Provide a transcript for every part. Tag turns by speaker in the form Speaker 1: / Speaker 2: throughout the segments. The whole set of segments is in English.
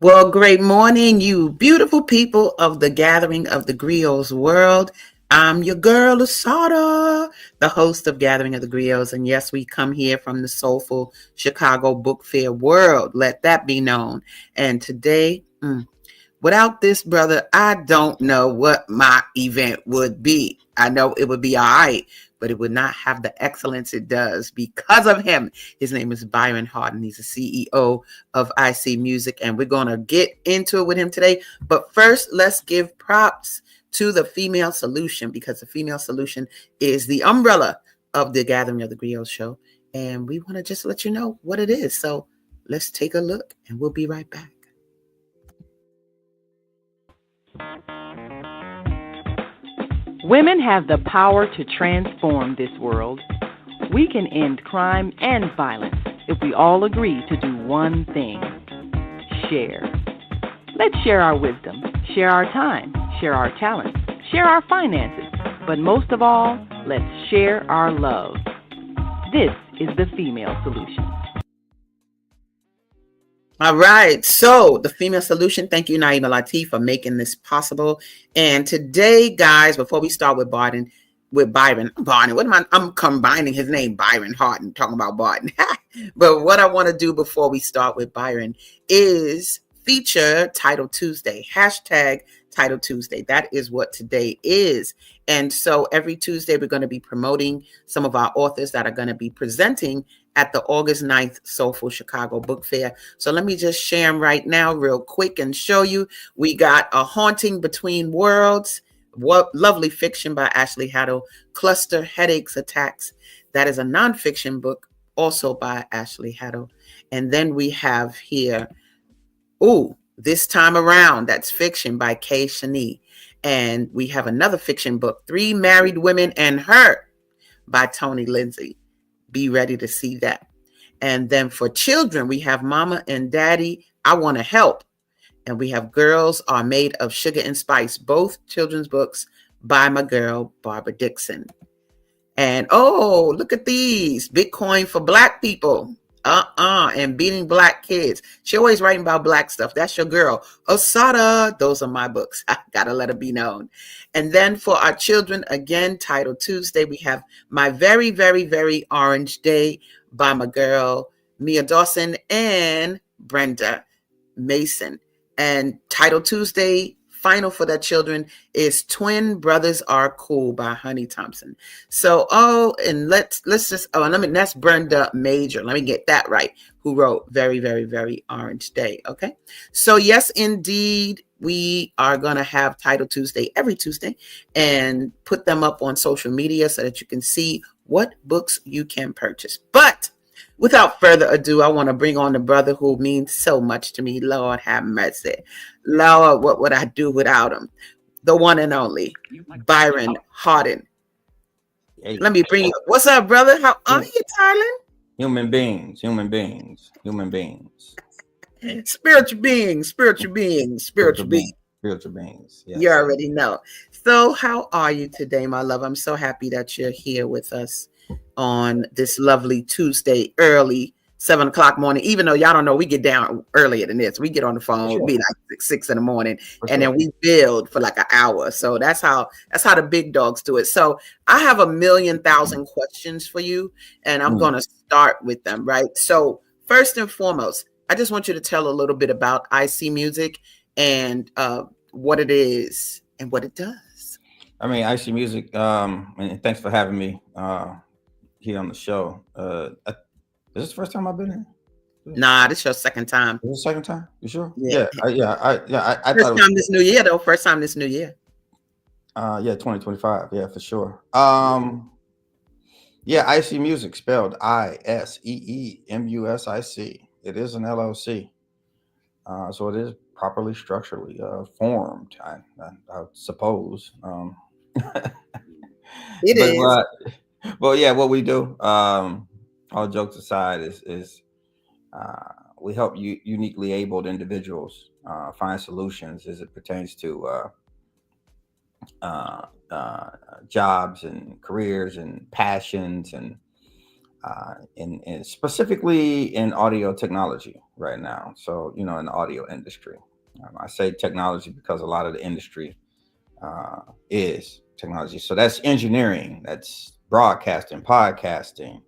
Speaker 1: Well, great morning, you beautiful people of the gathering of the Griots world. I'm your girl, Asada, the host of Gathering of the Griots. And yes, we come here from the Soulful Chicago Book Fair world. Let that be known. And today, without this brother, I don't know what my event would be. I know it would be all right, but it would not have the excellence it does because of him. His name is Byron Harden. He's the CEO of IC Music, and we're going to get into it with him today. But first, let's give props to the Female Solution, because the Female Solution is the umbrella of the Gathering of the Griots show. And we want to just let you know what it is. So let's take a look, and we'll be right back.
Speaker 2: Women have the power to transform this world. We can end crime and violence if we all agree to do one thing: share. Let's share our wisdom, share our time, share our talents, share our finances, but most of all, let's share our love. This is the Female Solution.
Speaker 1: All right. So the Female Solution, thank you, Naima Latif, for making this possible. And today, guys, before we start with Byron, I'm combining his name, Byron Harden, talking about Barton. But what I want to do before we start with Byron is feature Title Tuesday, hashtag Title Tuesday. That is what today is. And so every Tuesday, we're going to be promoting some of our authors that are going to be presenting at the August 9th Soulful Chicago Book Fair. So let me just share them right now real quick and show you. We got A Haunting Between Worlds, what lovely fiction by Ashley Haddle, Cluster Headaches Attacks. That is a nonfiction book also by Ashley Haddle. And then we have here, This Time Around, that's fiction by Kay Shani. And we have another fiction book, Three Married Women and Her by Tony Lindsay. Be ready to see that. And then for children, we have Mama and Daddy, I Want to Help. And we have Girls Are Made of Sugar and Spice, both children's books by my girl, Barbara Dixon. And look at these, Bitcoin for Black People. And Beating Black Kids. She always writing about Black stuff. That's your girl, Osada. Those are my books. I gotta let it be known. And then for our children, again, Title Tuesday, we have My Very, Very, Very Orange Day by my girl, Mia Dawson and Brenda Mason. And Title Tuesday, final for the children, is Twin Brothers Are Cool by Honey Thompson. So, and let's just, that's Brenda Major. Let me get that right. Who wrote Very, Very, Very Orange Day. Okay. So yes, indeed, we are going to have Title Tuesday every Tuesday and put them up on social media so that you can see what books you can purchase. But without further ado, I want to bring on the brother who means so much to me. Lord have mercy. Lord, what would I do without him? The one and only Byron Harden.
Speaker 3: Hey.
Speaker 1: Let me bring you. What's up, brother? How are you, Tylen?
Speaker 3: Human beings.
Speaker 1: Spiritual beings.
Speaker 3: Yes.
Speaker 1: You already know. So how are you today, my love? I'm so happy that you're here with us on this lovely Tuesday, early 7 o'clock morning. Even though y'all don't know, we get down earlier than this. We get on the phone, it'll be like 6 in the morning, and then we build for like an hour. So that's how the big dogs do it. So I have 1,000,000 questions for you, and I'm going to start with them, right? So first and foremost, I just want you to tell a little bit about IC Music and what it is and what it does.
Speaker 3: I mean, IC Music, and thanks for having me here on the show. Is this the first time I've been here?
Speaker 1: Nah, this is your second time.
Speaker 3: Is this the second time? You sure?
Speaker 1: Yeah.
Speaker 3: I
Speaker 1: first time this new year, though. First time this new year.
Speaker 3: 2025. Yeah, for sure. IC Music, spelled ISEEMUSIC. It is an LLC. So it is properly structurally formed, I suppose.
Speaker 1: It is.
Speaker 3: Well, yeah, what we do, all jokes aside, is we help uniquely abled individuals find solutions as it pertains to jobs and careers and passions and in specifically in audio technology right now. So, in the audio industry, I say technology because a lot of the industry is technology. So that's engineering, that's broadcasting, podcasting,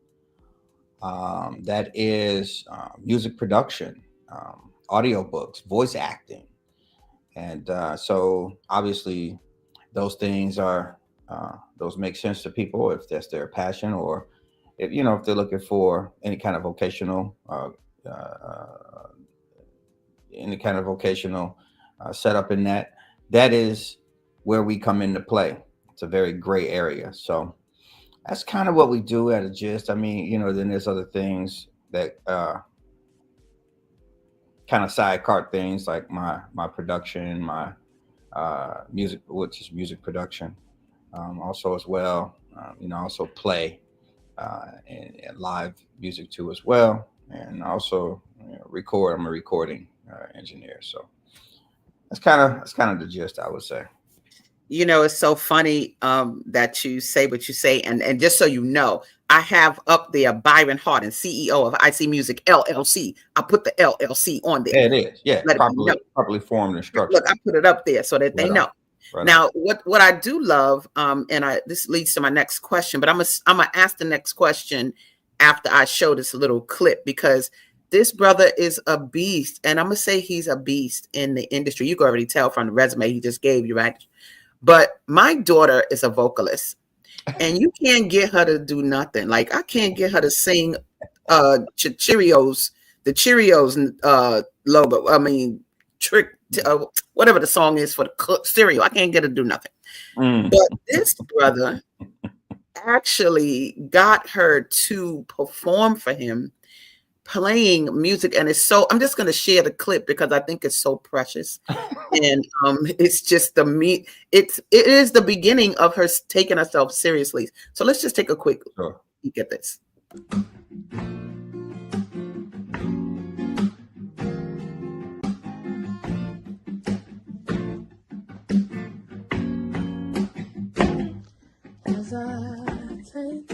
Speaker 3: that is music production, audio books, voice acting. And so obviously those things are, those make sense to people if that's their passion, or if they're looking for uh, any kind of vocational setup in that is where we come into play. It's a very gray area. So that's kind of what we do at a gist. I mean, then there's other things that kind of side cart things like my production, my music, which is music production, also as well. Also play and live music too as well, and also record. I'm a recording engineer, so that's kind of the gist, I would say.
Speaker 1: It's so funny that you say what you say, and just so you know, I have up there Byron Harden, CEO of IC Music LLC. I put the LLC on there.
Speaker 3: Yeah, it is. Yeah,
Speaker 1: Let it be known.
Speaker 3: properly formed and structured.
Speaker 1: Look, I put it up there so that they
Speaker 3: Right on.
Speaker 1: know.
Speaker 3: Right
Speaker 1: Now, what I do love, this leads to my next question, but I'm gonna ask the next question after I show this little clip, because this brother is a beast, and I'm gonna say he's a beast in the industry. You can already tell from the resume he just gave you, right? But my daughter is a vocalist, and you can't get her to do nothing. Like, I can't get her to sing Cheerios, the Cheerios logo. I mean, whatever the song is for the cereal. I can't get her to do nothing. But this brother actually got her to perform for him, playing music, and I'm just going to share the clip because I think it's so precious. And it's just it is the beginning of her taking herself seriously. So let's just take a quick look at this.
Speaker 4: As I take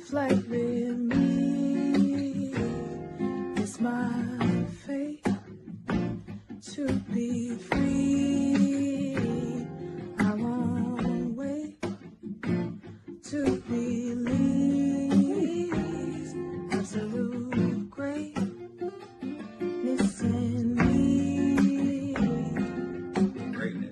Speaker 4: flight with me, it's my fate to be free. I won't wait to release absolute greatness in me.
Speaker 3: Greatness.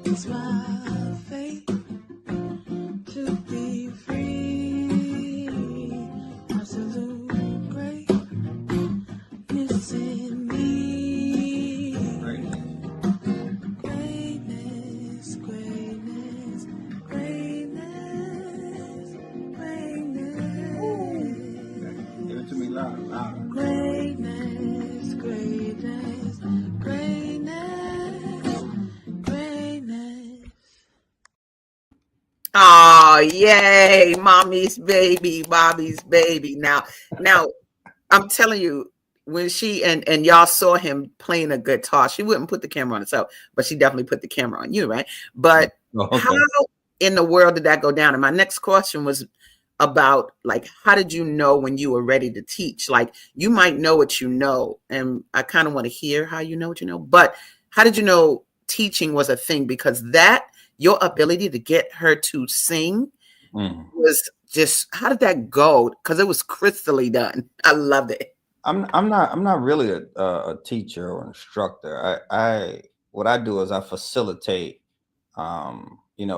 Speaker 4: It's my fate to be free. Absolute greatness in me. Greatness, greatness, greatness, greatness.
Speaker 3: Give it to me loud, loud.
Speaker 4: Greatness, greatness, greatness, greatness.
Speaker 1: Oh, yay, mommy's baby. Now I'm telling you, when she and y'all saw him playing a guitar, she wouldn't put the camera on herself, but she definitely put the camera on you, right? But how in the world did that go down? And my next question was about, like, how did you know when you were ready to teach? Like, you might know what you know, and I kind of want to hear how you know what you know, but how did you know teaching was a thing? Because your ability to get her to sing was just, how did that go? Because it was crystally done. I loved it.
Speaker 3: I'm not really a teacher or instructor. What I do is I facilitate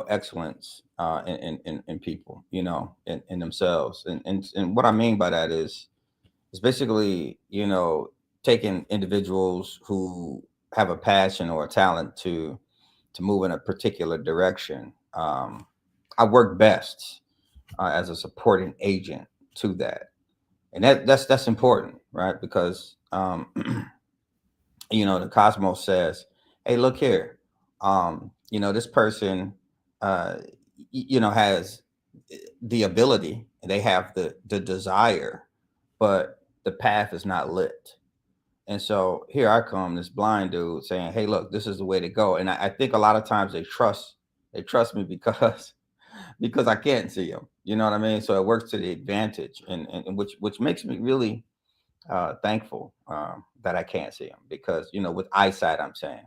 Speaker 3: excellence in people, in themselves. And what I mean by that is basically, taking individuals who have a passion or a talent to move in a particular direction. I work best as a supporting agent to that. And that's important, right? Because the cosmos says, hey, look here, this person uh has the ability, they have the desire, but the path is not lit. And so here I come, this blind dude saying, hey, look, this is the way to go. And I think a lot of times they trust me because because I can't see them. You know what I mean? So it works to the advantage, and which makes me really thankful that I can't see them, because with eyesight, I'm saying,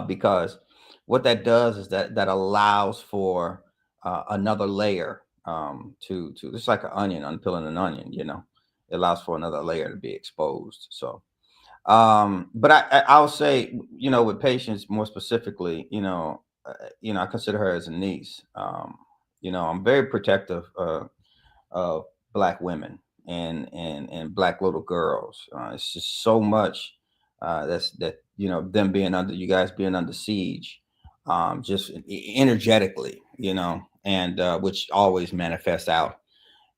Speaker 3: because what that does is that allows for another layer, to just like an onion, unpeeling an onion. It allows for another layer to be exposed. So, but I'll say, with patients more specifically, I consider her as a niece. I'm very protective of black women and black little girls. It's just so much that them being under, you guys being under siege, just energetically, and which always manifests out.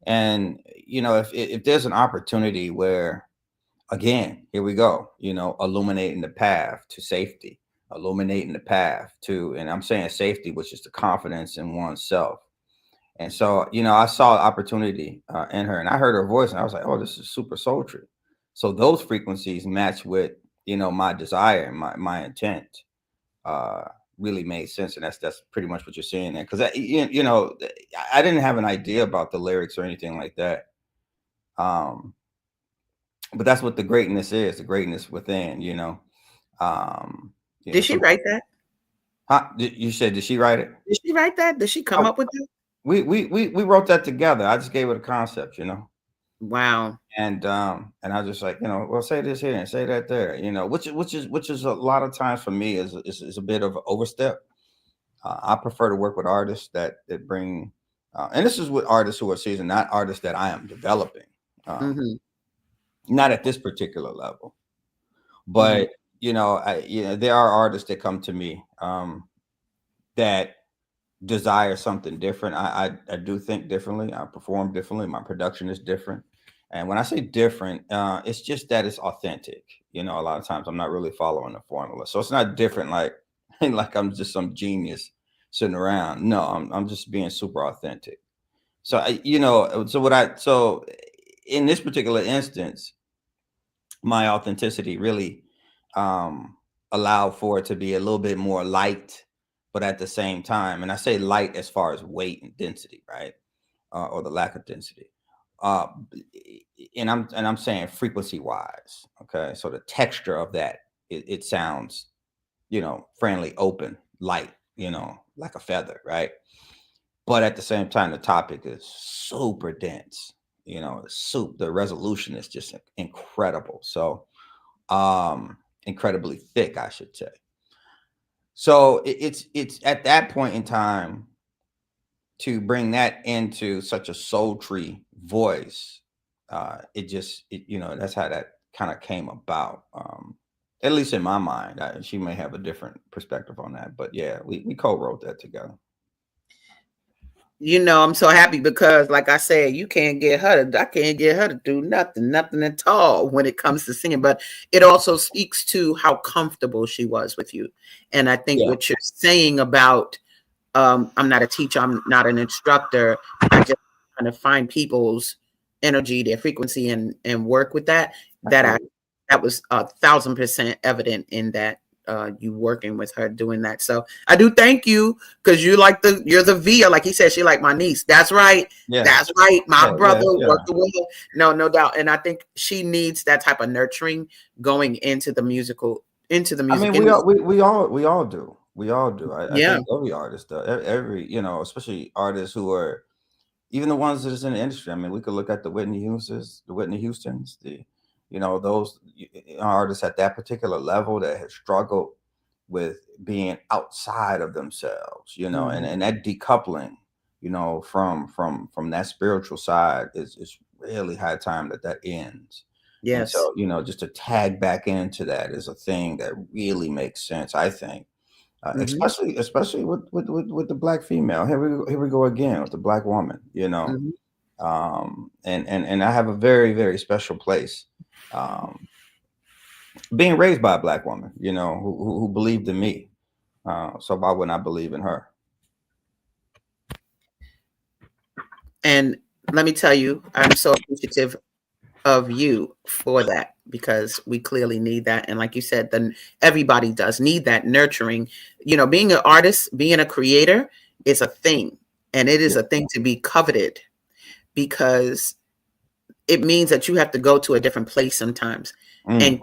Speaker 3: And if there's an opportunity where, again, here we go, illuminating the path to safety, illuminating the path to, and I'm saying safety, which is the confidence in oneself. And so, I saw opportunity in her, and I heard her voice, and I was like, "Oh, this is super sultry." So those frequencies match with, my desire and my intent. Uh, Really made sense, and that's pretty much what you're saying there. Because I didn't have an idea about the lyrics or anything like that. Um, but that's what the greatness is, the greatness within. Um,
Speaker 1: Did she
Speaker 3: so,
Speaker 1: write that?
Speaker 3: you said, did she write it?
Speaker 1: Did she write that? Did she come
Speaker 3: Oh,
Speaker 1: up with that?
Speaker 3: we wrote that together. I just gave her the concept.
Speaker 1: Wow.
Speaker 3: And I was just like, well, say this here and say that there, which is a lot of times for me is a bit of an overstep. I prefer to work with artists that bring, and this is with artists who are seasoned, not artists that I am developing, um,
Speaker 1: Hmm.
Speaker 3: not at this particular level.
Speaker 1: Hmm.
Speaker 3: But there are artists that come to me, that desire something different. I do think differently. I perform differently. My production is different. And when I say different, it's just that it's authentic. A lot of times I'm not really following the formula. So it's not different like like I'm just some genius sitting around. No, I'm just being super authentic. So so in this particular instance, my authenticity really um allowed for it to be a little bit more light, but at the same time, and I say light as far as weight and density, right? Or the lack of density. uh and I'm saying frequency wise, okay? So the texture of that, it sounds, friendly, open, light, like a feather, right? But at the same time, the topic is super dense. The resolution is just incredible. So incredibly thick, I should say. So it's at that point in time, to bring that into such a sultry voice. That's how that kind of came about. At least in my mind. She may have a different perspective on that, but yeah, we co-wrote that together.
Speaker 1: I'm so happy because, like I said, I can't get her to do nothing at all when it comes to singing. But it also speaks to how comfortable she was with you. And I think
Speaker 3: Yeah,
Speaker 1: what you're saying about, I'm not a teacher, I'm not an instructor. I just kind of find people's energy, their frequency, and work with that. That I
Speaker 3: absolutely.
Speaker 1: that was 1,000% evident in that, you working with her doing that. So I do thank you, because you're the Via, like he said, she like my niece. That's right.
Speaker 3: Yeah,
Speaker 1: That's right. My
Speaker 3: yeah,
Speaker 1: brother
Speaker 3: yeah, yeah.
Speaker 1: working with her. No, no doubt. And I think she needs that type of nurturing going into the
Speaker 3: I
Speaker 1: music
Speaker 3: mean, we all
Speaker 1: industry.
Speaker 3: we all do. We all do. I
Speaker 1: Yeah.
Speaker 3: think every artist does. Every, especially artists who are, even the ones that is in the industry. I mean, we could look at the Whitney Houstons, those artists at that particular level that have struggled with being outside of themselves, and
Speaker 1: Mhm.
Speaker 3: and that decoupling, from that spiritual side is really high time that ends. And
Speaker 1: Yes.
Speaker 3: so, just to tag back into that is a thing that really makes sense, I think.
Speaker 1: Mm-hmm.
Speaker 3: especially with the black female. Here we go again with the black woman.
Speaker 1: Mm-hmm.
Speaker 3: And I have a very, very special place, um, being raised by a black woman, who believed in me. So why wouldn't I believe in her?
Speaker 1: And let me tell you, I'm so appreciative of you for that because we clearly need that. And like you said, then everybody does need that nurturing. Being an artist, being a creator is a thing, and it is
Speaker 3: Yeah.
Speaker 1: a thing to be coveted because it means that you have to go to a different place sometimes
Speaker 3: Mm,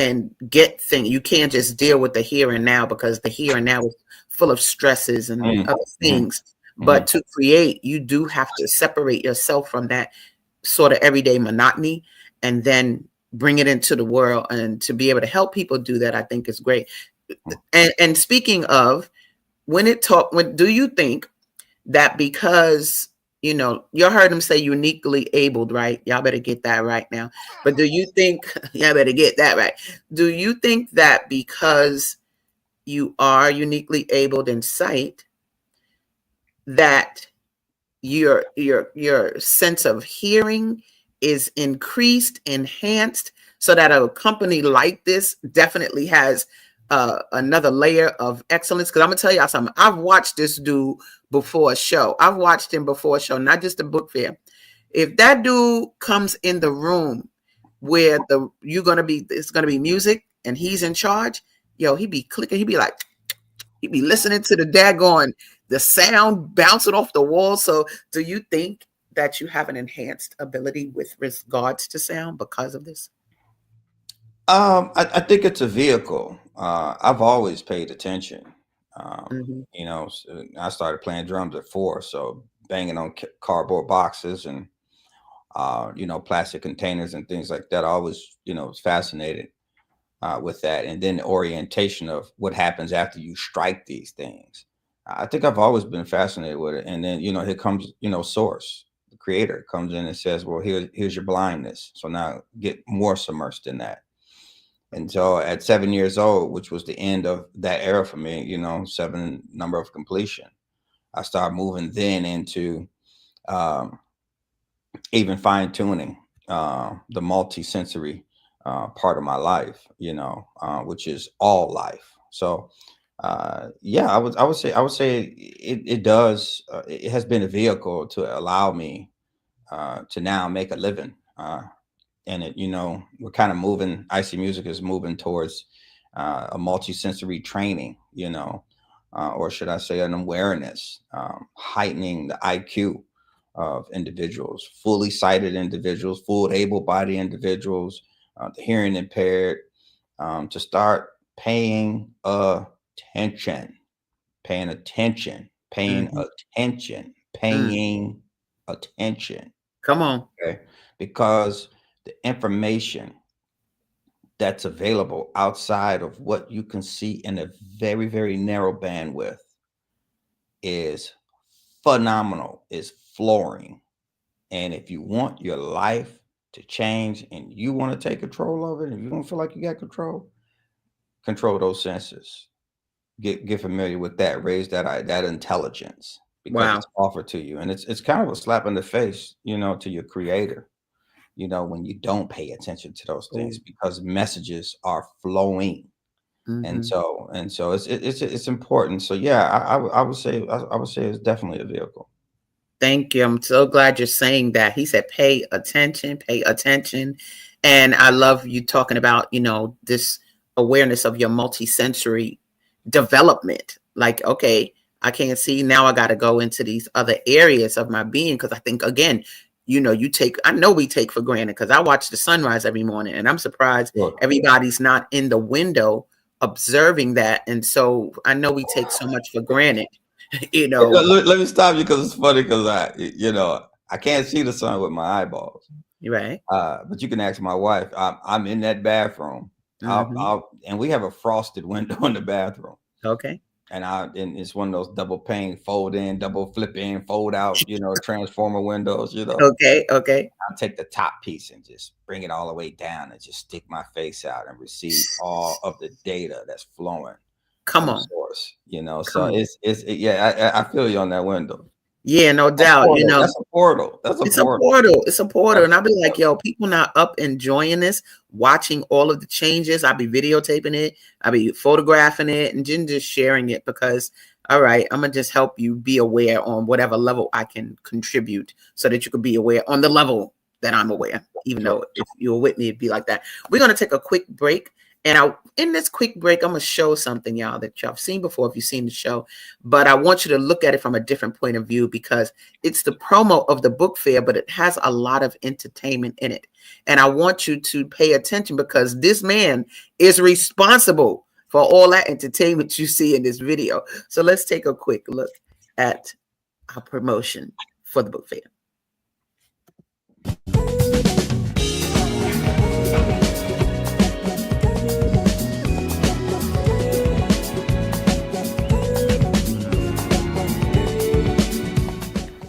Speaker 1: and get things. You can't just deal with the here and now because the here and now is full of stresses and
Speaker 3: mm,
Speaker 1: other
Speaker 3: mm,
Speaker 1: things. But
Speaker 3: mm,
Speaker 1: to create, you do have to separate yourself from that sort of everyday monotony and then bring it into the world. And to be able to help people do that, I think is great.
Speaker 3: mm.
Speaker 1: And speaking of, when do you think that because you heard him say uniquely abled, right? Y'all better get that right now. But do you think y'all better get that right? Do you think that because you are uniquely abled in sight, that your sense of hearing is increased, enhanced, so that a company like this definitely has another layer of excellence? Because I'm gonna tell y'all something. I've watched this dude before a show. I've watched him before a show, not just a book fair. If that dude comes in the room where it's gonna be music and he's in charge, yo, he be clicking. He be like, you be listening to the daggone the sound bouncing off the wall. So do you think that you have an enhanced ability with regards to sound because of this?
Speaker 3: I think it's a vehicle. I've always paid attention.
Speaker 1: Mm-hmm.
Speaker 3: I started playing drums at 4, so banging on cardboard boxes and plastic containers and things like that. I always was fascinated with that, and then the orientation of what happens after you strike these things. I think I've always been fascinated with it, and then here comes Source, the creator, comes in and says, "Well, here's your blindness. So now get more submersed in that." And so at 7 years old, which was the end of that era for me, 7 number of completion, I started moving then into um, even fine tuning the multi-sensory part of my life, which is all life. So yeah, I would say it does. It has been a vehicle to allow me to now make a living. And we're kind of moving. IC Music is moving towards a multi-sensory training, or should I say an awareness, heightening the IQ of individuals, fully sighted individuals, full able-bodied individuals, the hearing impaired, to start attention, paying attention, paying
Speaker 1: Mm-hmm.
Speaker 3: attention,
Speaker 1: Mm.
Speaker 3: paying attention.
Speaker 1: Come on.
Speaker 3: Okay, because the information that's available outside of what you can see in a very, very narrow bandwidth is phenomenal, is flooring. And if you want your life to change and you want to take control of it, and you don't feel like you got control those senses. Get familiar with that, raise that intelligence because
Speaker 1: Wow.
Speaker 3: it's offered to you. And it's kind of a slap in the face, to your creator, when you don't pay attention to those things because messages are flowing. And
Speaker 1: Mm-hmm.
Speaker 3: so it's important. So yeah, I would say it's definitely a vehicle.
Speaker 1: Thank you. I'm so glad you're saying that. He said, pay attention, pay attention. And I love you talking about, this awareness of your multisensory development. Like, okay, I can't see. Now I got to go into these other areas of my being. Because I think, again, I know we take for granted because I watch the sunrise every morning and I'm surprised
Speaker 3: Sure.
Speaker 1: everybody's not in the window observing that. And so I know we take so much for granted, you know.
Speaker 3: Let me stop you because it's funny because I can't see the sun with my eyeballs.
Speaker 1: Right.
Speaker 3: But you can ask my wife. I'm in that bathroom.
Speaker 1: Mm-hmm.
Speaker 3: And we have a frosted window in the bathroom.
Speaker 1: Okay.
Speaker 3: And it's one of those double pane, fold in, double flip in, fold out, transformer windows.
Speaker 1: Okay. Okay.
Speaker 3: I'll take the top piece and just bring it all the way down and just stick my face out and receive all of the data that's flowing.
Speaker 1: Come
Speaker 3: from
Speaker 1: on.
Speaker 3: source, you know. So
Speaker 1: Come on.
Speaker 3: yeah, I feel you on that window.
Speaker 1: Yeah, no doubt. You know,
Speaker 3: That's a portal. That's a
Speaker 1: it's a
Speaker 3: portal.
Speaker 1: portal. It's a portal.
Speaker 3: That's
Speaker 1: And I'll be
Speaker 3: a
Speaker 1: like,
Speaker 3: portal.
Speaker 1: yo, people not up enjoying this, watching all of the changes. I'll be videotaping it. I'll be photographing it and then just sharing it because, all right, I'm going to just help you be aware on whatever level I can contribute so that you can be aware on the level that I'm aware, even
Speaker 3: Sure.
Speaker 1: though if you were with me, it'd be like that. We're going to take a quick break. And in this quick break, I'm going to show something, y'all, that y'all have seen before if you've seen the show. But I want you to look at it from a different point of view because it's the promo of the book fair, but it has a lot of entertainment in it. And I want you to pay attention because this man is responsible for all that entertainment you see in this video. So let's take a quick look at our promotion for the book fair.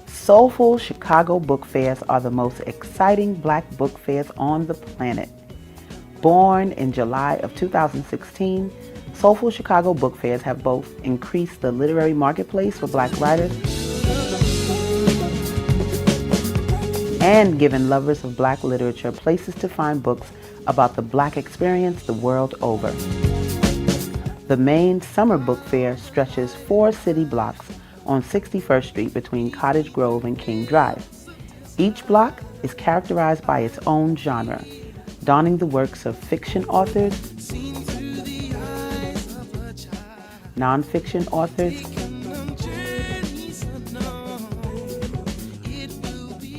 Speaker 2: Soulful Chicago Book Fairs are the most exciting black book fairs on the planet. Born in July of 2016, Soulful Chicago Book Fairs have both increased the literary marketplace for black writers and given lovers of black literature places to find books about the black experience the world over. The main summer book fair stretches 4 city blocks on 61st Street between Cottage Grove and King Drive. Each block is characterized by its own genre, donning the works of fiction authors, nonfiction authors,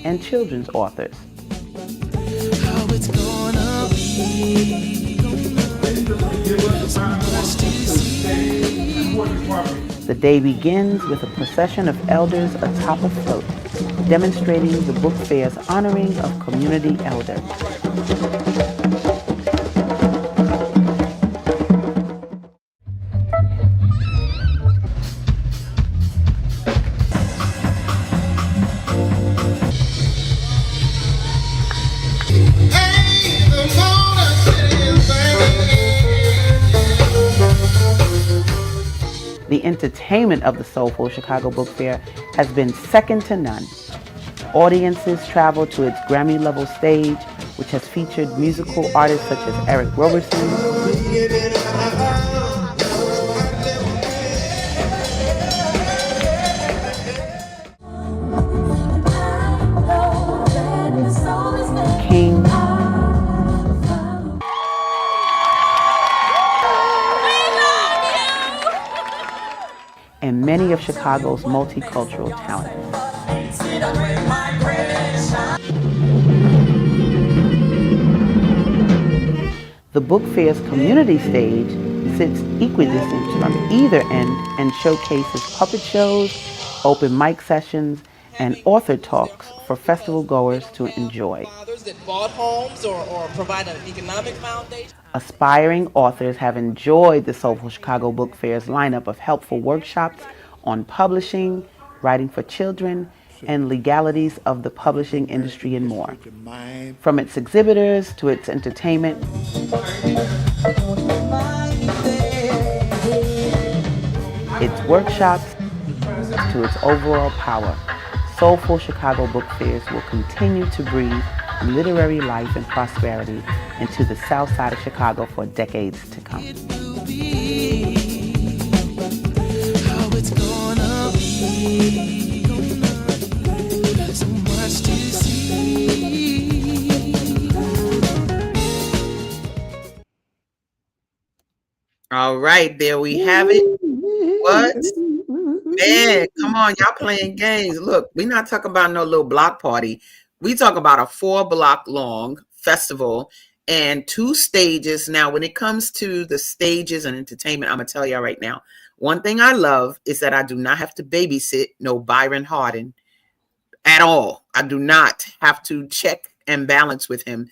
Speaker 2: and children's authors.
Speaker 4: How it's gonna be. So much to see.
Speaker 2: The day begins with a procession of elders atop a float, demonstrating the book fair's honoring of community elders. The entertainment of the Soulful Chicago Book Fair has been second to none. Audiences travel to its Grammy-level stage, which has featured musical artists such as Eric Roberson, King, and many of Chicago's multicultural talents. The book fair's community stage sits equidistant from either end and showcases puppet shows, open mic sessions, and author talks for festival goers to enjoy.
Speaker 5: That bought homes or provide an economic foundation.
Speaker 2: Aspiring authors have enjoyed the Soulful Chicago Book Fair's lineup of helpful workshops on publishing, writing for children, and legalities of the publishing industry and more. From its exhibitors to its entertainment, its workshops to its overall power, Soulful Chicago Book Fairs will continue to breathe literary life and prosperity into the South Side of Chicago for decades to come.
Speaker 4: How it's gonna be. So much to see.
Speaker 1: All right, there we have it. What? Man, come on, y'all playing games. Look, we're not talking about no little block party. We talk about a 4-block long festival and 2 stages. Now, when it comes to the stages and entertainment, I'm going to tell y'all right now, one thing I love is that I do not have to babysit no Byron Harden at all. I do not have to check and balance with him.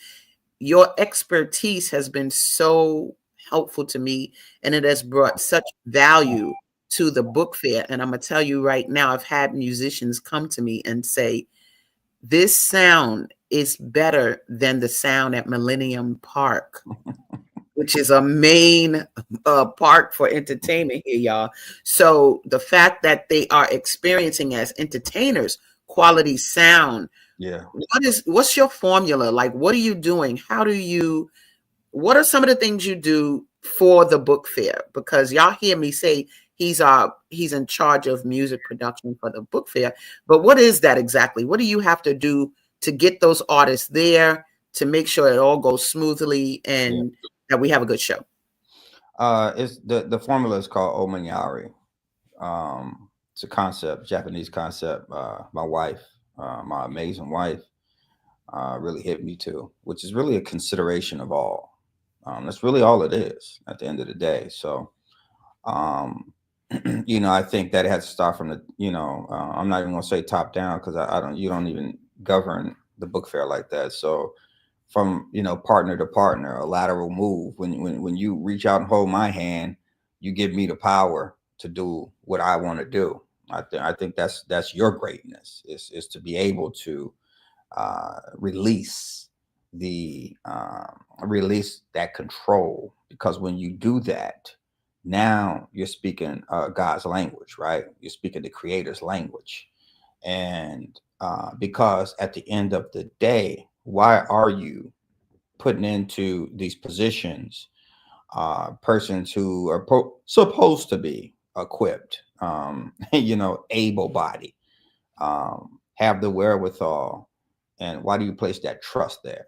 Speaker 1: Your expertise has been so helpful to me, and it has brought such value to the book fair. And I'm going to tell you right now, I've had musicians come to me and say, this sound is better than the sound at Millennium Park. which is a main part for entertainment here, y'all. So the fact that they are experiencing as entertainers quality sound,
Speaker 3: Yeah.
Speaker 1: what's your formula? Like, what are you doing? What are some of the things you do for the book fair? Because y'all hear me say he's in charge of music production for the book fair, but what is that exactly? What do you have to do to get those artists there, to make sure it all goes smoothly and that we have a good show?
Speaker 3: It's the formula is called omanyari. It's a concept, Japanese concept. My wife, my amazing wife, really hit me to, which is really a consideration of all. That's really all it is at the end of the day. So, um, I think that it has to start from the, I'm not even gonna say top down because I don't, you don't even govern the book fair like that. So, from partner to partner, a lateral move. When you reach out and hold my hand, you give me the power to do what I want to do. I think that's your greatness is to be able to release release that control, because when you do that, now you're speaking God's language, right? You're speaking the Creator's language, and because at the end of the day, why are you putting into these positions persons who are supposed to be equipped, able-bodied, have the wherewithal, and why do you place that trust there?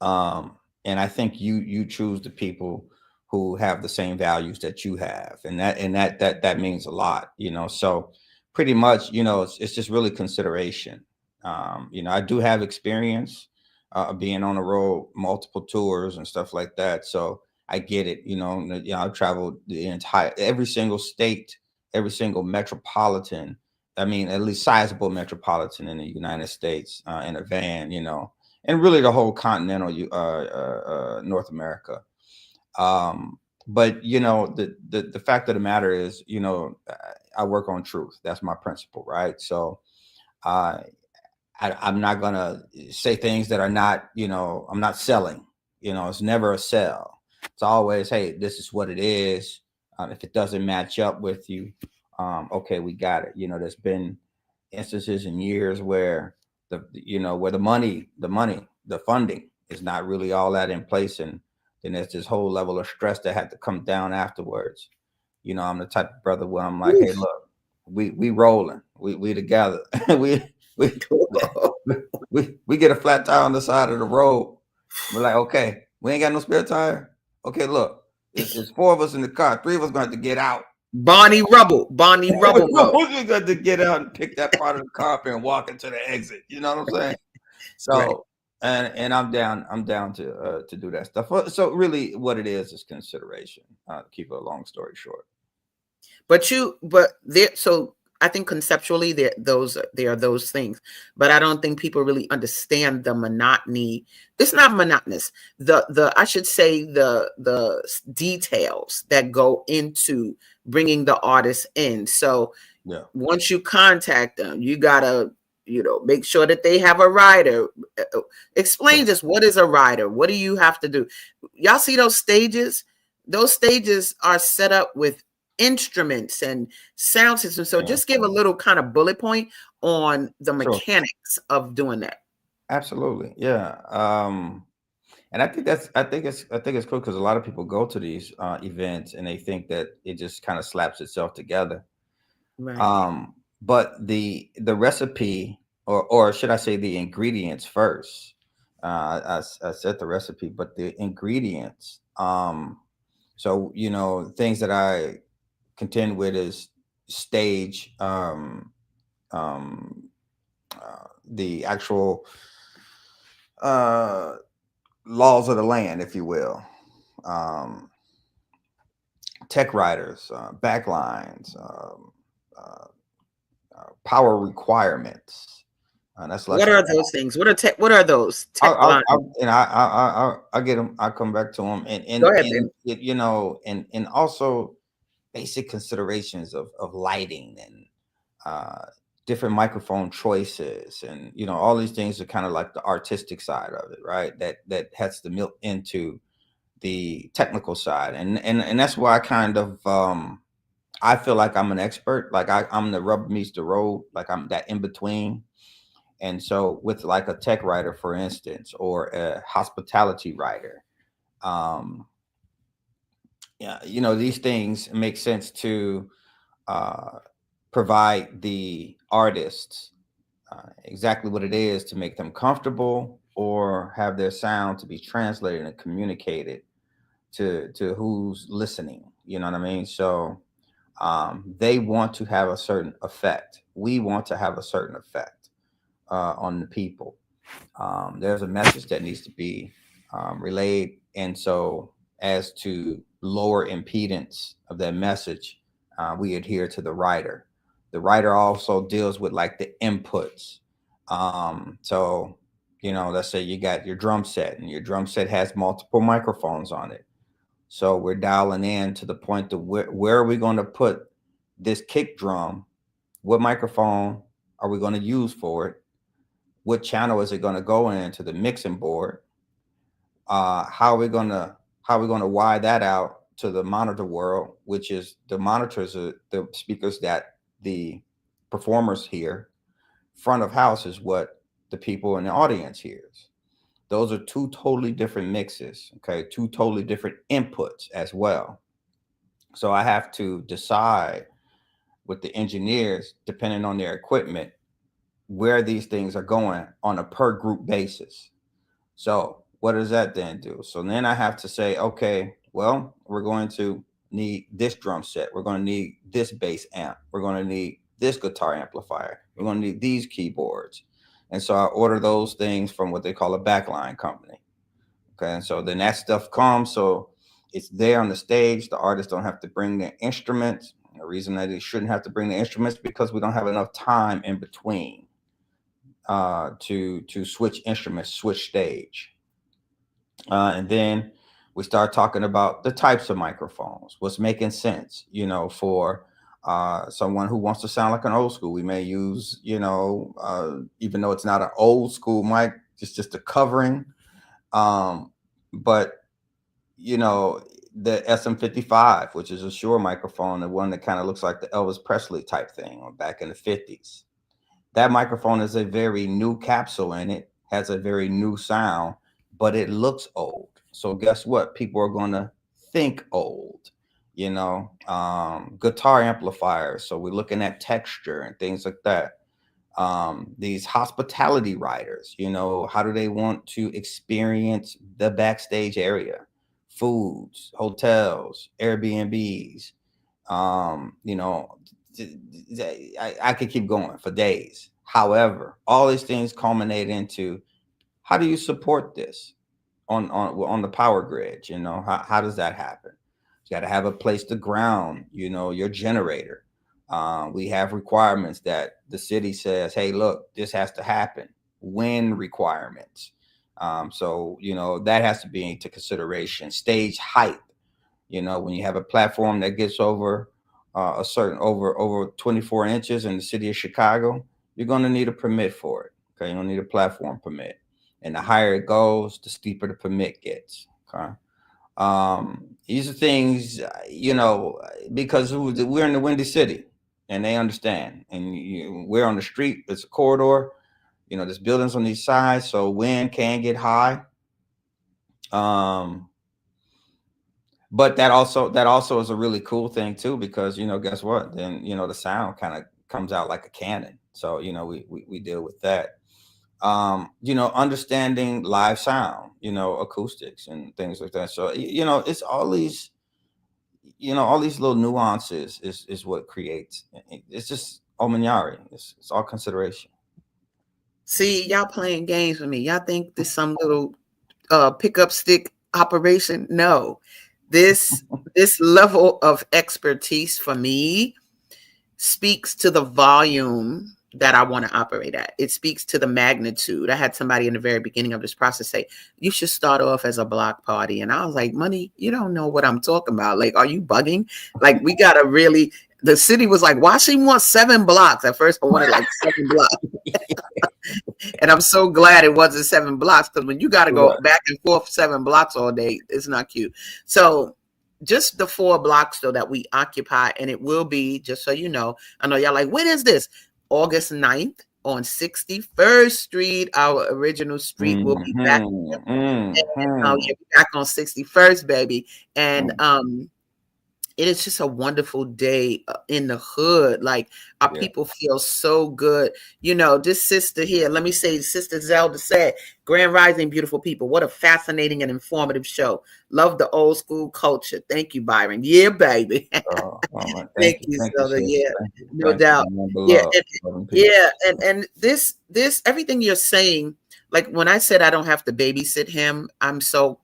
Speaker 3: And I think you choose the people who have the same values that you have, and that means a lot, So pretty much, it's just really consideration. I do have experience being on the road, multiple tours and stuff like that, so I get it. I've traveled every single state, every single metropolitan. I mean, at least sizable metropolitan in the United States in a van, and really the whole continental North America. But the fact of the matter is, I work on truth. That's my principle, right? So I'm not gonna say things that are not, I'm not selling. It's never a sell. It's always, hey, this is what it is. If it doesn't match up with you, okay, we got it. There's been instances in years where where the funding is not really all that in place, and then there's this whole level of stress that had to come down afterwards. I'm the type of brother where I'm like, hey, look, we rolling, we together, we we we get a flat tire on the side of the road. We're like, okay, we ain't got no spare tire. Okay, look, it's four of us in the car. Three of us going to have to get out.
Speaker 1: Bonnie Rubble mode.
Speaker 3: We got to get out and pick that part of the car up and walk into the exit. You know what I'm saying? So,
Speaker 1: Right.
Speaker 3: and I'm down to do that stuff. So really, what it is consideration. To keep a long story short.
Speaker 1: But there. So I think conceptually there are those things, but I don't think people really understand the monotony. It's not monotonous. I should say the details that go into bringing the artist in. So once you contact them, you gotta make sure that they have a rider. Explain just what is a rider. What do you have to do? Y'all see those stages? Those stages are set up with instruments and sound systems. So just give a little kind of bullet point on the mechanics of doing that.
Speaker 3: Absolutely. Yeah. And I think it's cool because a lot of people go to these events and they think that it just kind of slaps itself together.
Speaker 1: Right.
Speaker 3: But the recipe, or should I say the ingredients first? I said the recipe, but the ingredients. So things that I contend with is stage, the actual laws of the land, if you will, tech writers, backlines, power requirements. That's
Speaker 1: what are those things? What are those tech lines?
Speaker 3: I'll get them. I'll come back to them, and
Speaker 1: Go ahead,
Speaker 3: and also basic considerations of lighting and different microphone choices, and all these things are kind of like the artistic side of it, right? That has to milk into the technical side, and that's why I kind of I feel like I'm an expert. Like I'm the rubber meets the road. Like I'm that in between. And so with like a tech writer, for instance, or a hospitality writer, um, yeah, these things make sense to uh, provide the artists exactly what it is to make them comfortable, or have their sound to be translated and communicated to who's listening. You know what I mean? So they want to have a certain effect. We want to have a certain effect on the people. There's a message that needs to be relayed. And so, as to lower impedance of that message, we adhere to the writer. The writer also deals with like the inputs. So, let's say you got your drum set, and your drum set has multiple microphones on it. So we're dialing in to the point of where are we going to put this kick drum? What microphone are we going to use for it? What channel is it going to go into the mixing board? How are we going to wire that out to the monitor world, which is the monitors are the speakers that the performers hear. Front of house is what the people in the audience hears. Those are two totally different mixes, okay? Two totally different inputs as well. So I have to decide with the engineers, depending on their equipment, where these things are going on a per group basis. So what does that then do? So then I have to say, okay, well, we're going to need this drum set. We're going to need this bass amp. We're going to need this guitar amplifier. We're going to need these keyboards. And so I order those things from what they call a backline company. Okay. And so then that stuff comes. So it's there on the stage. The artists don't have to bring their instruments. The reason that they shouldn't have to bring the instruments because we don't have enough time in between to switch instruments, switch stage. And then we start talking about the types of microphones, what's making sense, for someone who wants to sound like an old school. We may use, even though it's not an old school mic, it's just a covering. But, the SM55, which is a Shure microphone, the one that kind of looks like the Elvis Presley type thing back in the 50s. That microphone is a very new capsule in it, has a very new sound, but it looks old. So guess what? People are going to think old, guitar amplifiers. So we're looking at texture and things like that. These hospitality writers, how do they want to experience the backstage area? Foods, hotels, Airbnbs, I could keep going for days. However, all these things culminate into how do you support this on the power grid? How does that happen? You got to have a place to ground, your generator. We have requirements that the city says, hey, look, this has to happen. When requirements. So, that has to be into consideration. Stage height, when you have a platform that gets over a certain over 24 inches in the city of Chicago, you're going to need a permit for it. Okay. You don't need a platform permit. And the higher it goes, the steeper the permit gets. Okay. These are things, because we're in the Windy City and they understand. And we're on the street. It's a corridor. There's buildings on these sides, so wind can get high. But that also is a really cool thing too, because guess what? Then the sound kind of comes out like a cannon. So we deal with that. Understanding live sound, acoustics and things like that. So it's all these little nuances is what creates. It's just Omanyari. It's all consideration.
Speaker 1: See, y'all playing games with me. Y'all think this some little pickup stick operation? No. This level of expertise for me speaks to the volume that I want to operate at. It speaks to the magnitude. I had somebody in the very beginning of this process say, you should start off as a block party. And I was like, money, you don't know what I'm talking about. Like, are you bugging? Like, we got to really, the city was like, why she wants 7 blocks? At first I wanted like 7 blocks. And I'm so glad it wasn't 7 blocks, because when you got to go
Speaker 3: Right.
Speaker 1: back and forth 7 blocks all day, it's not cute. So just the 4 blocks though that we occupy, and it will be, just so you know, I know y'all like, when is this? August 9th on 61st Street. Our original street will be back.
Speaker 3: Mm-hmm.
Speaker 1: Yeah, we back on 61st, baby. And
Speaker 3: Mm.
Speaker 1: it is just a wonderful day in the hood. Like, our
Speaker 3: Yeah.
Speaker 1: people feel so good. You know, this sister here, let me say, Sister Zelda said, Grand Rising, beautiful people. What a fascinating and informative show. Love the old school culture. Thank you, Byron. Yeah, baby.
Speaker 3: Oh, man.
Speaker 1: Thank
Speaker 3: Thank you.
Speaker 1: you,
Speaker 3: Thank you,
Speaker 1: Zelda.
Speaker 3: sis.
Speaker 1: Yeah,
Speaker 3: Thank you.
Speaker 1: no
Speaker 3: Thank you.
Speaker 1: doubt.
Speaker 3: Man,
Speaker 1: Yeah,
Speaker 3: beloved. Love and peace.
Speaker 1: yeah, and this everything you're saying, like when I said I don't have to babysit him, I'm so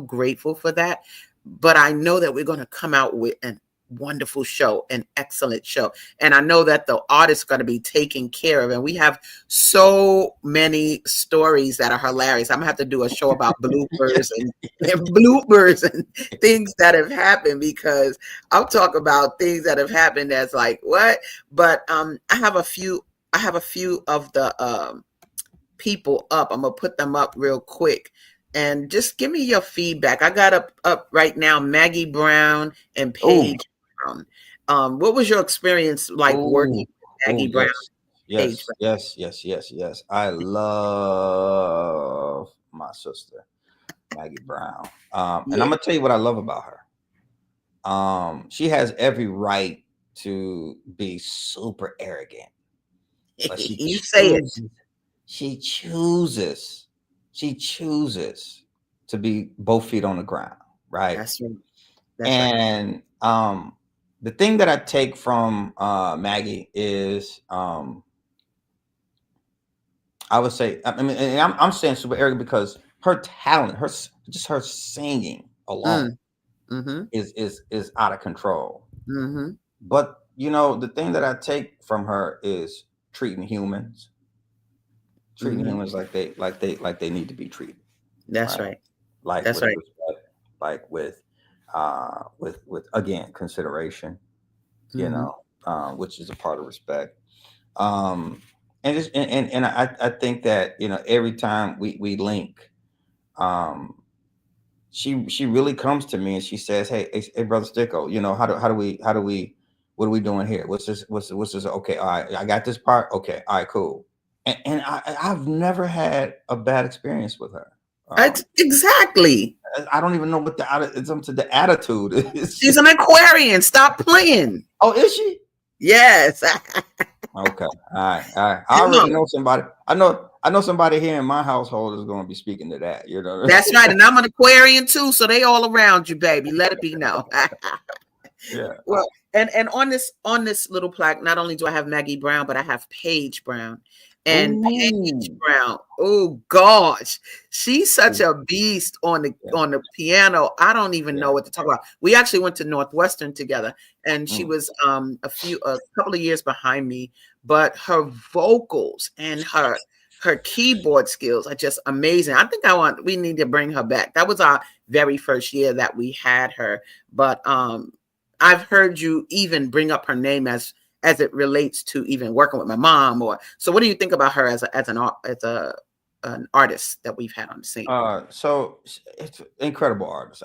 Speaker 1: grateful for that. But I know that we're going to come out with an wonderful show, an excellent show, and I know that the artist's going to be taken care of. And we have so many stories that are hilarious. I'm gonna have to do a show about bloopers and bloopers and things that have happened, because I'll talk about things that have happened that's like, what? But I have a few of the people up. I'm gonna put them up real quick, and just give me your feedback. I got up right now Maggie Brown and
Speaker 3: Oh,
Speaker 1: Paige Brown. What was your experience like working
Speaker 3: oh,
Speaker 1: with
Speaker 3: oh,
Speaker 1: Maggie Brown,
Speaker 3: yes.
Speaker 1: Paige
Speaker 3: Yes, yes, yes, yes, yes. I love my sister, Maggie Brown. And
Speaker 1: Brown?
Speaker 3: I'm gonna tell you what I love about her. She has every right to be super arrogant,
Speaker 1: Yeah,
Speaker 3: but
Speaker 1: you say it.
Speaker 3: she chooses, she chooses to be both feet on the ground, right?
Speaker 1: That's right. That's right.
Speaker 3: And the thing that I take from Maggie is I would say, I mean, and I'm saying super arrogant because her talent, just her singing alone
Speaker 1: Mm, mm-hmm.
Speaker 3: is out of control.
Speaker 1: Mm-hmm.
Speaker 3: But you know, the thing that I take from her is treating humans,
Speaker 1: Mm-hmm.
Speaker 3: like they need to be treated,
Speaker 1: That's
Speaker 3: right?
Speaker 1: right.
Speaker 3: Like
Speaker 1: That's
Speaker 3: with
Speaker 1: right.
Speaker 3: respect, like with again consideration, you
Speaker 1: Mm-hmm.
Speaker 3: know, which is a part of respect. Um, and I think that you know every time we link, um, she really comes to me and she says, hey, brother Sticko, you know, how do we what are we doing here? What's this? Okay, all right, I got this part. Okay, all right, cool. And I've never had a bad experience with her.
Speaker 1: Exactly.
Speaker 3: I don't even know what it's up to the attitude is.
Speaker 1: She's an Aquarian. Stop playing.
Speaker 3: Oh, is she?
Speaker 1: Yes.
Speaker 3: Okay. All right. All right. I already
Speaker 1: No,
Speaker 3: know somebody. I know somebody here in my household is going to be speaking to that. You know.
Speaker 1: that's right. And I'm an Aquarian too, so they all around you, baby. Let it be known.
Speaker 3: Yeah.
Speaker 1: Well, and on this little plaque, not only do I have Maggie Brown, but I have Paige Brown. And Paige
Speaker 3: Ooh.
Speaker 1: Brown, oh gosh, she's such a beast
Speaker 3: Yeah.
Speaker 1: on the piano. I don't even
Speaker 3: Yeah.
Speaker 1: know what to talk about. We actually went to Northwestern together, and she
Speaker 3: Mm.
Speaker 1: was a couple of years behind me, but her vocals and her keyboard skills are just amazing. I think we need to bring her back. That was our very first year that we had her, but I've heard you even bring up her name as it relates to even working with my mom. Or so, what do you think about her an artist that we've had on the scene?
Speaker 3: So it's incredible artist.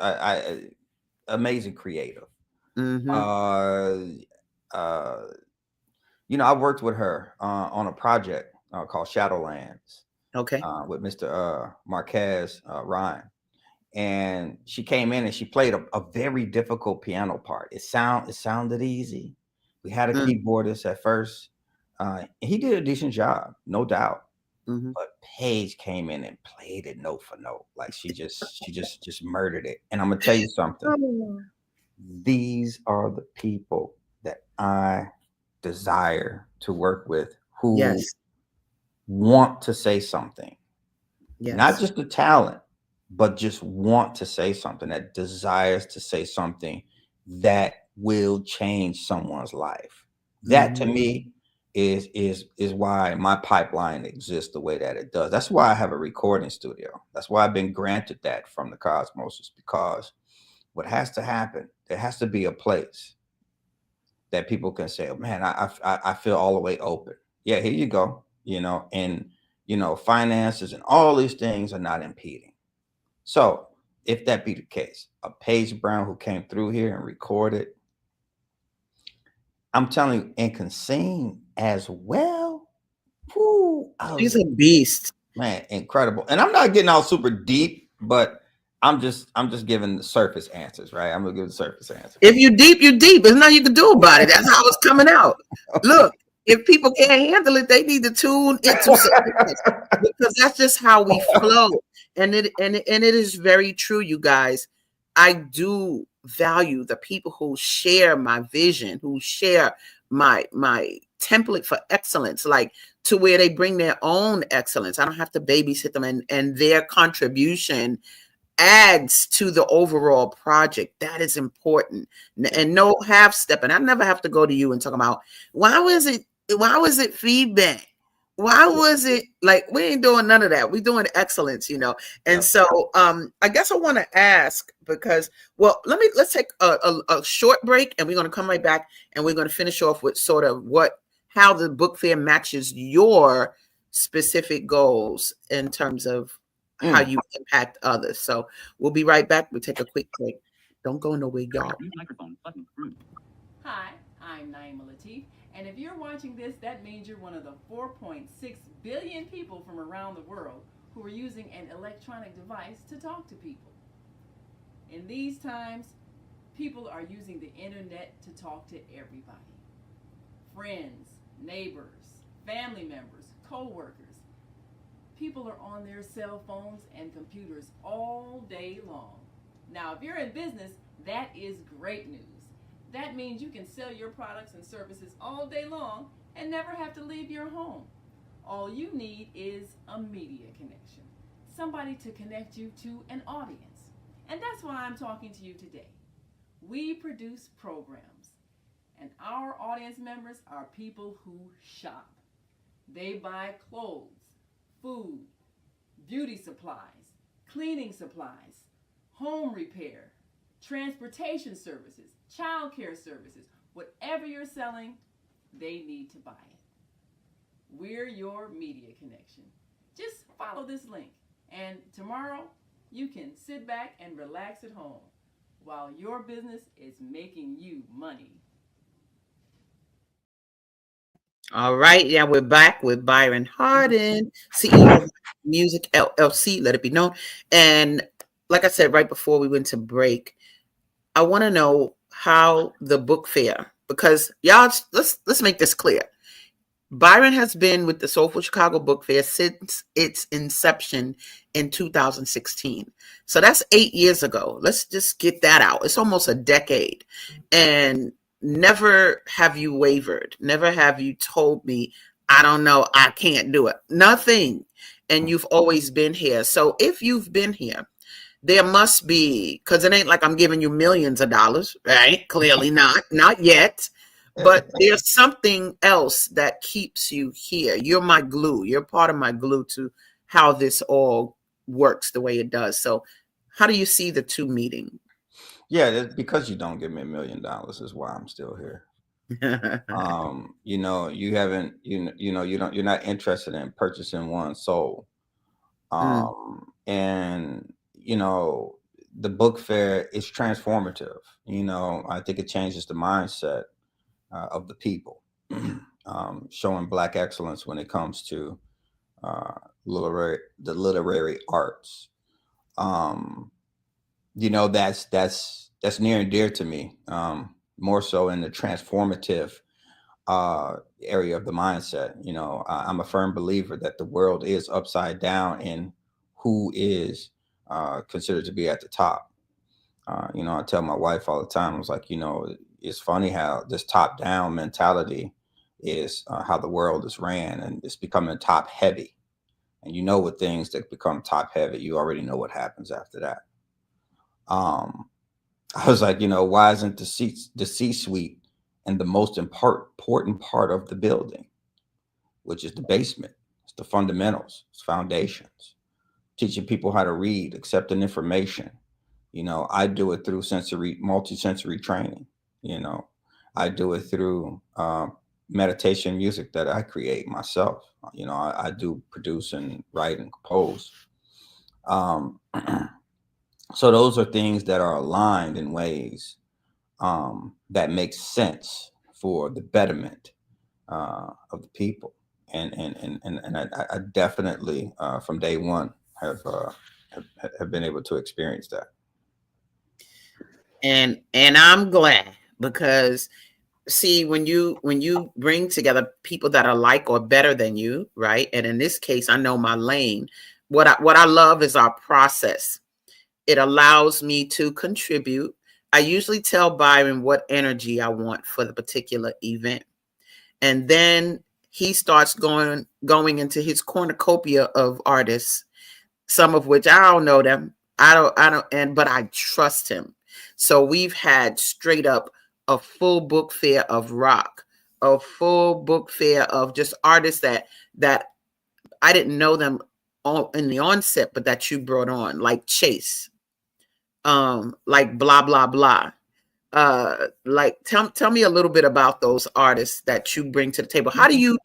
Speaker 3: Amazing creative.
Speaker 1: Mm-hmm.
Speaker 3: Uh, uh, you know, I worked with her on a project called Shadowlands
Speaker 1: Okay.
Speaker 3: with Mr. Marquez Ryan. And she came in and she played a very difficult piano part. It sounded easy. We had a
Speaker 1: Mm,
Speaker 3: keyboardist at first. He did a decent job, no doubt.
Speaker 1: mm-hmm.
Speaker 3: But Paige came in and played it note for note. Like she just murdered it. And I'm gonna tell you something.
Speaker 1: Oh,
Speaker 3: These are the people that I desire to work with who
Speaker 1: yes.
Speaker 3: want to say something, not
Speaker 1: Yes.
Speaker 3: just the talent, but just want to say something, that desires to say something that will change someone's life. That to
Speaker 1: Mm-hmm.
Speaker 3: me is why my pipeline exists the way that it does. That's why I have a recording studio. That's why I've been granted that from the cosmos, is because what has to happen, there has to be a place that people can say, oh, man, I feel all the way open. Yeah, here you go. You know, and finances and all these things are not impeding. So if that be the case, a Paige Brown who came through here and recorded, I'm telling you, and can sing as well. Whoo,
Speaker 1: She's a beast.
Speaker 3: man, incredible. And I'm not getting all super deep, but I'm just giving the surface answers, right? I'm gonna give the surface answers.
Speaker 1: If you deep, you deep. There's nothing you can do about it. That's how it's coming out. Look, if people can't handle it, they need to tune into something else, because that's just how we flow. And it is very true, you guys. I do value the people who share my vision, who share my template for excellence, like to where they bring their own excellence. I don't have to babysit them, and their contribution adds to the overall project. That is important. And no half stepping. I never have to go to you and talk about why was it feedback? Why was it like, we ain't doing none of that. We're doing excellence, And so I guess I want to ask, because, well, let's take a short break, and we're going to come right back, and we're going to finish off with sort of how the book fair matches your specific goals in terms of how you impact others. So we'll be right back. We'll take a quick break. Don't go nowhere, y'all.
Speaker 2: Hi, I'm Naima Latif, and if you're watching this, that means you're one of the 4.6 billion people from around the world who are using an electronic device to talk to people. In these times, people are using the internet to talk to everybody. Friends, neighbors, family members, co-workers. People are on their cell phones and computers all day long. Now, if you're in business, that is great news. That means you can sell your products and services all day long and never have to leave your home. All you need is a media connection, somebody to connect you to an audience. And that's why I'm talking to you today. We produce programs, and our audience members are people who shop. They buy clothes, food, beauty supplies, cleaning supplies, home repair, transportation services, child care services. Whatever you're selling, they need to buy it. We're your media connection. Just follow this link, and tomorrow you can sit back and relax at home while your business is making you money.
Speaker 1: All right. Yeah, we're back with Byron Harden, CEO of Music LLC, let it be known. And like I said, right before we went to break, I want to know how the book fair, because y'all, let's make this clear. Byron has been with the Soulful Chicago Book Fair since its inception in 2016. So that's 8 years ago. Let's just get that out. It's almost a decade. And never have you wavered. Never have you told me, I don't know, I can't do it. Nothing. And you've always been here. So if you've been here, there must be, because it ain't like I'm giving you millions of dollars, right? Clearly not yet. But there's something else that keeps you here. You're my glue. You're part of my glue to how this all works the way it does. So how do you see the two meeting?
Speaker 3: Yeah, because you don't give me $1 million is why I'm still here. You haven't, you're not interested in purchasing one soul. And the book fair is transformative. I think it changes the mindset of the people, showing Black excellence when it comes to the literary arts. That's near and dear to me, more so in the transformative area of the mindset. I'm a firm believer that the world is upside down in who is considered to be at the top. I tell my wife all the time, I was like, it's funny how this top down mentality is how the world is ran, and it's becoming top heavy. And with things that become top heavy, you already know what happens after that. I was like, why isn't the C-suite and the most important part of the building, which is the basement? It's the fundamentals, it's foundations, teaching people how to read, accepting information. I do it through multi-sensory training. I do it through meditation music that I create myself. I do produce and write and compose. Um, so those are things that are aligned in ways that make sense for the betterment of the people. And I definitely from day one have been able to experience that.
Speaker 1: And I'm glad, because see, when you bring together people that are like or better than you, right? And in this case, I know my lane. What I love is our process. It allows me to contribute. I usually tell Byron what energy I want for the particular event, and then he starts going into his cornucopia of artists, some of which I don't know them. But I trust him. So we've had straight up a full book fair of rock, a full book fair of just artists that I didn't know them in the onset, but that you brought on, like Chase, like blah blah blah. Like tell me a little bit about those artists that you bring to the table. How do you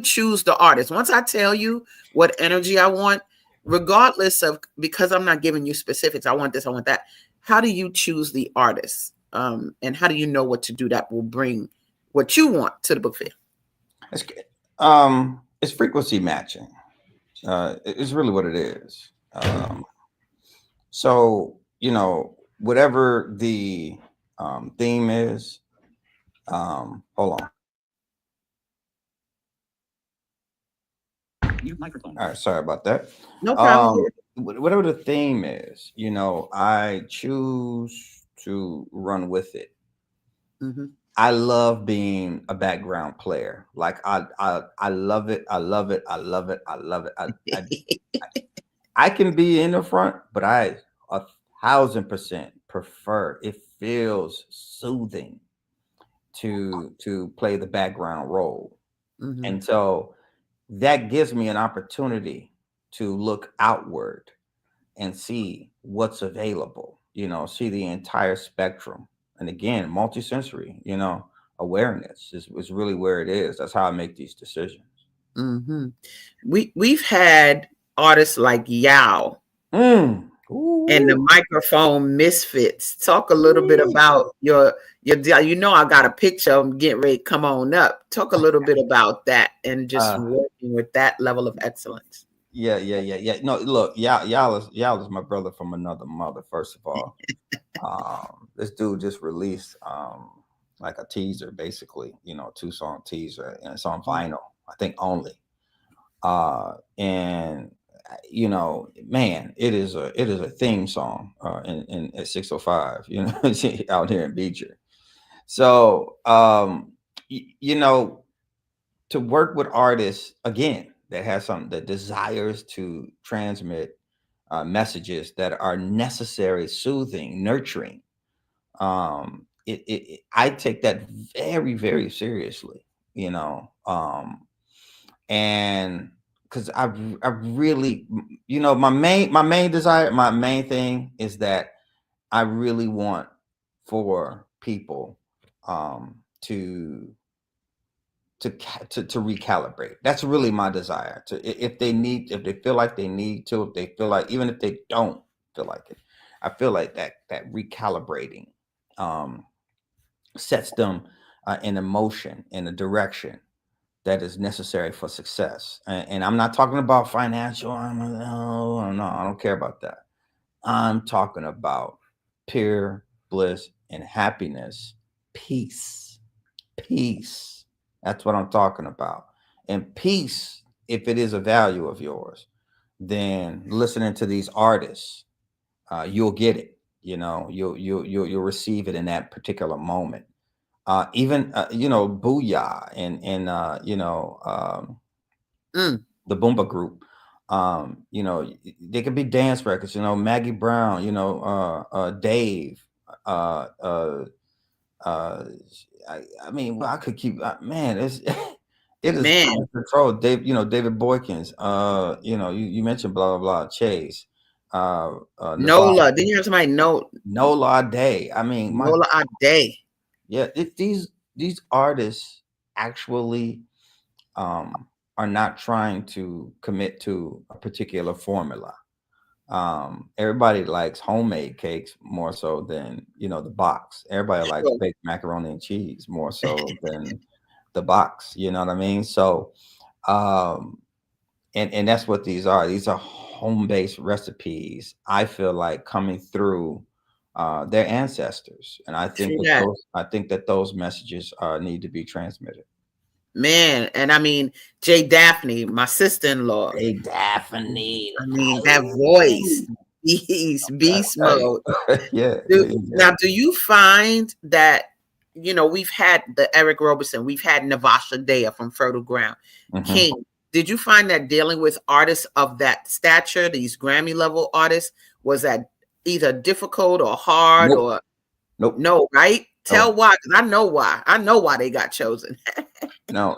Speaker 1: choose the artist? Once I tell you what energy I want, regardless of, because I'm not giving you specifics, I want this, I want that. How do you choose the artist? And how do you know what to do that will bring what you want to the book fair?
Speaker 3: It's, it's frequency matching. It's really what it is. So, whatever the theme is, hold on. Mute microphone. All right, sorry about that.
Speaker 1: No problem.
Speaker 3: Whatever the theme is, I choose to run with it.
Speaker 1: Mm-hmm.
Speaker 3: I love being a background player. Like I love it. I love it. I love it. I love it. I can be in the front, but I 1,000% prefer. It feels soothing to play the background role,
Speaker 1: Mm-hmm.
Speaker 3: and so that gives me an opportunity to look outward and see what's available. See the entire spectrum. And again, multisensory, awareness is really where it is. That's how I make these decisions.
Speaker 1: Mm-hmm. We've had artists like Yao and the Microphone Misfits. Talk a little bit about your deal. I got a picture of them getting ready to come on up. Talk a little bit about that and just working with that level of excellence.
Speaker 3: Yeah. No, look, y'all is my brother from another mother. First of all, this dude just released like a teaser, basically, 2-song teaser, and it's on vinyl, I think only. And man, it is a theme song in at 605, out here in Beecher. So to work with artists again that has something that desires to transmit messages that are necessary, soothing, nurturing. I take that very, very seriously, and because I really, my main desire, my main thing is that I really want for people to recalibrate. That's really my desire. If they feel like they need to, if they feel like, even if they don't feel like it, I feel like that recalibrating sets them in a motion, in a direction that is necessary for success. And I'm not talking about financial. No, I don't care about that. I'm talking about pure bliss and happiness, peace. That's what I'm talking about. And peace, if it is a value of yours, then listening to these artists, you'll get it. You'll receive it in that particular moment. Even Booyah and the Boomba Group. They could be dance records. Maggie Brown. Dave. I mean, well, I could keep. Man, it is out of control. Dave, David Boykins. You mentioned blah blah blah. Chase.
Speaker 1: Nola. Didn't you have somebody?
Speaker 3: Nola Day. I mean,
Speaker 1: Nola Day.
Speaker 3: Yeah, these artists actually are not trying to commit to a particular formula. Everybody likes homemade cakes more so than, you know, the box. Everybody likes
Speaker 1: Sure.
Speaker 3: baked macaroni and cheese more so than the box. You know what I mean? So, um, and that's what these are. These are home-based recipes. I feel like coming through their ancestors, and
Speaker 1: True that.
Speaker 3: I think that those messages need to be transmitted.
Speaker 1: Man, and I mean, Jay Daphne, my sister-in-law.
Speaker 3: Hey, Daphne.
Speaker 1: I mean, that voice, beast mode.
Speaker 3: Yeah,
Speaker 1: Now, do you find that, you know, we've had the Eric Roberson, we've had Navasha Dea from Fertile Ground, King. Did you find that dealing with artists of that stature, these Grammy level artists, was that either difficult or hard
Speaker 3: Nope.
Speaker 1: or
Speaker 3: Nope.
Speaker 1: no, right? Tell
Speaker 3: Nope.
Speaker 1: why, because I know why. I know why they got chosen.
Speaker 3: No,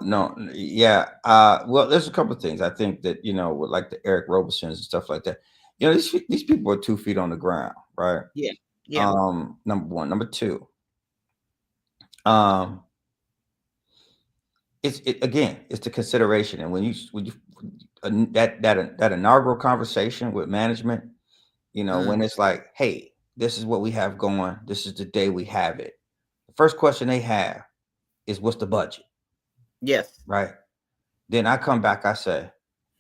Speaker 3: yeah. Well, there's a couple of things. I think that, you know, with like the Eric Robersons and stuff like that, you know, these people are 2 feet on the ground, right?
Speaker 1: Yeah. Yeah.
Speaker 3: Number one. Number two, it's the consideration. And when you that inaugural conversation with management, you know, when it's like, hey, this is what we have going, this is the day we have it. The first question they have is, what's the budget?
Speaker 1: Yes.
Speaker 3: Right. Then I come back, I say,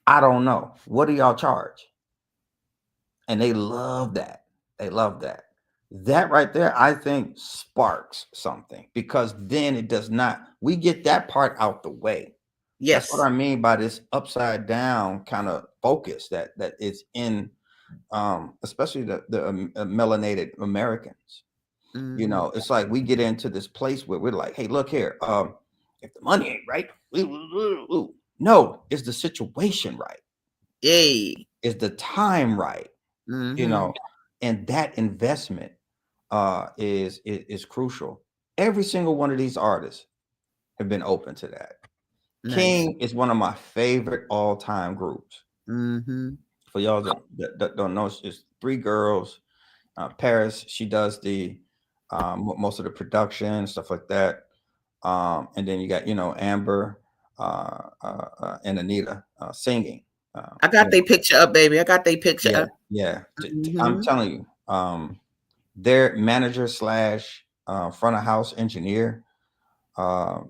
Speaker 3: I don't know. What do y'all charge? And they love that. They love that. That right there, I think, sparks something, because then it does not, we get that part out the way.
Speaker 1: Yes.
Speaker 3: That's what I mean by this upside down kind of focus that is in, especially the melanated Americans. You know, it's like we get into this place where we're like, hey, look here, if the money ain't right, no, is the situation right?
Speaker 1: Yay.
Speaker 3: Is the time right? You know, and that investment is crucial. Every single one of these artists have been open to that.
Speaker 1: Nice.
Speaker 3: King is one of my favorite all-time groups. For y'all that don't know, it's 3 girls. Paris, she does the most of the production, stuff like that. And then you got, you know, Amber and Anita singing.
Speaker 1: I got their picture up, baby. I got their picture up.
Speaker 3: Yeah. I'm telling you, their manager slash front of house engineer,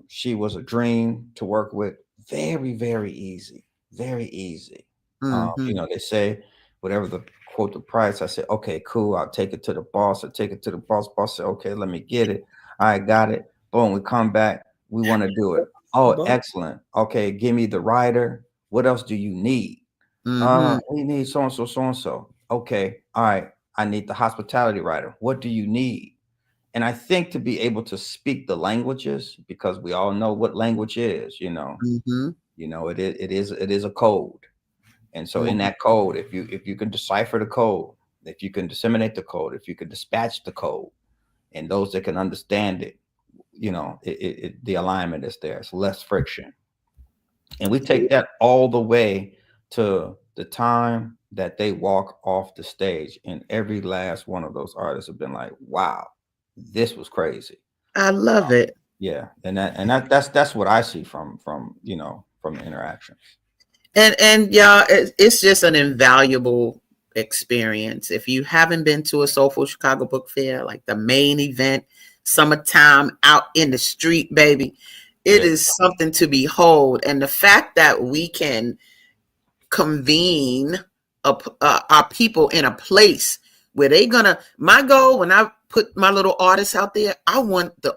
Speaker 3: she was a dream to work with. Very, very easy. Very easy. You know, they say whatever the quote the price. I said, okay, cool. I'll take it to the boss. I take it to the boss. Boss said, okay, let me get it. I got it. Boom. We come back. We want to do it. Oh, excellent. Okay, give me the writer. What else do you need? We need so and so, so and so. Okay, all right. I need the hospitality writer. What do you need? And I think to be able to speak the languages, because we all know what language is, you know, it is a code. And so in that code, if you can decipher the code, if you can disseminate the code, if you can dispatch the code, and those that can understand it, you know, the alignment is there. It's less friction. And we take that all the way to the time that they walk off the stage. And every last one of those artists have been like, wow, this was crazy.
Speaker 1: I love it.
Speaker 3: Yeah. And that's what I see from you know, from the interactions.
Speaker 1: And y'all, it's just an invaluable experience. If you haven't been to a Soulful Chicago Book Fair, like the main event, summertime out in the street, baby, it is something to behold. And the fact that we can convene our people in a place where they're gonna, my goal when I put my little artists out there, I want the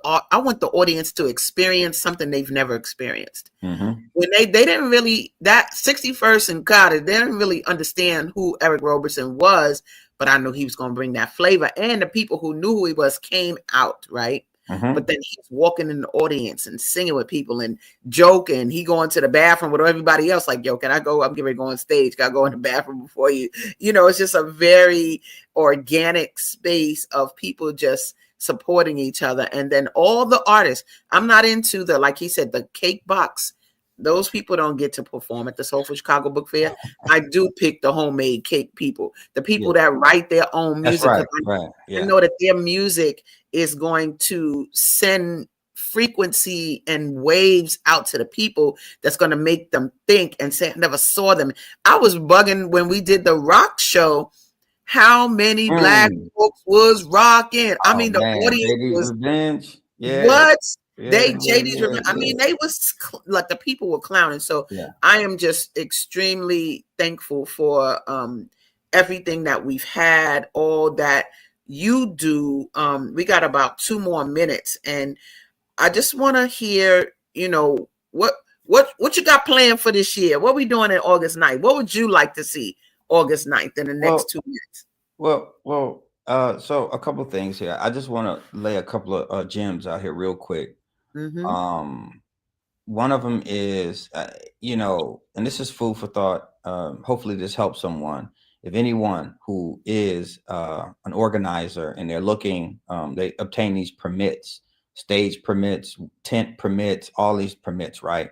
Speaker 1: audience to experience something they've never experienced. When they didn't really, that 61st and Carter, they didn't really understand who Eric Roberson was, but I knew he was going to bring that flavor, and the people who knew who he was came out, right? But then he's walking in the audience and singing with people and joking. He going to the bathroom with everybody else, like, yo, can I go? I'm getting ready to go on stage. Got to go in the bathroom before you. You know, it's just a very organic space of people just supporting each other. And then all the artists, I'm not into the, like he said, the cake box. Those people don't get to perform at the Soulful Chicago Book Fair. I do pick the homemade cake people, the people that write their own music.
Speaker 3: That's right.
Speaker 1: I know that their music is going to send frequency and waves out to the people that's going to make them think and say, I never saw them. I was bugging when we did the rock show, how many black folks was rocking. I mean, the audience
Speaker 3: JD's
Speaker 1: was
Speaker 3: Revenge. Yeah.
Speaker 1: what?
Speaker 3: Yeah,
Speaker 1: JD's Revenge. I mean, they was like, the people were clowning. So I am just extremely thankful for everything that we've had, all that you do. We got about 2 more minutes, and I just want to hear, what you got planned for this year? What we doing in August 9th? What would you like to see August 9th in the next 2 minutes?
Speaker 3: So a couple of things here. I just want to lay a couple of gems out here real quick. One of them is, and this is food for thought. Hopefully this helps someone. If anyone who is an organizer and they're looking, they obtain these permits, stage permits, tent permits, all these permits, right?